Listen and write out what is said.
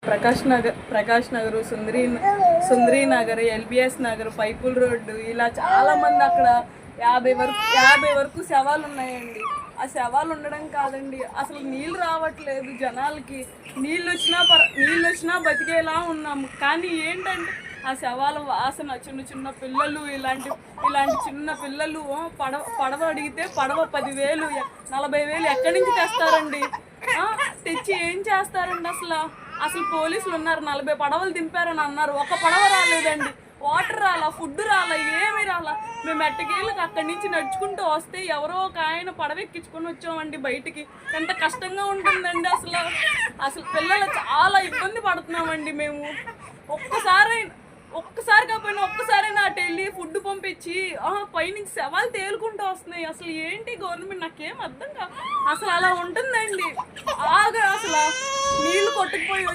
ప్రకాష్ నగర్, సుందరి Nagar, lbs Nagar, పైపుల్ road, ఇలా చాలామంది అక్కడ 50 వరకు శవాలు ఉన్నాయండి. ఆ శవాలు ఉండడం కాదండి, అసలు నీళ్ళు రావట్లేదు జనాలకి. నీళ్ళు వచ్చినా బతికేలా ఉన్నాము. కానీ ఏంటంటే ఆ శవాల వాసన, చిన్న పిల్లలు, ఇలాంటి చిన్న పిల్లలు పడవ అడిగితే పడవ 10,000, 40,000 ఎక్కడి నుంచి తెస్తారండి? తెచ్చి ఏం చేస్తారండి? అసలు పోలీసులు ఉన్నారు, 40 పడవలు దింపారని అన్నారు. ఒక పడవ రాలేదండి. వాటర్ రాలా, ఫుడ్ రాలా, ఏమీ రాలా. మేము ఎట్టకేళ్ళకి అక్కడి నుంచి నడుచుకుంటూ వస్తే ఎవరో ఒక ఆయన పడవెక్కించుకొని వచ్చామండి బయటికి. ఎంత కష్టంగా ఉంటుందండి అసలు పిల్లలు చాలా ఇబ్బంది పడుతున్నామండి మేము. ఒక్కసారి కాకపోయినా ఒక్కసారైనా అటు వెళ్ళి ఫుడ్ పంపించి పైనుంచి శవాలు తేలుకుంటూ వస్తున్నాయి. అసలు ఏంటి గవర్నమెంట్, నాకేం అర్థం కాదు. అసలు అలా ఉంటుందండి. అసలు నీళ్లు కొట్టుకుపోయి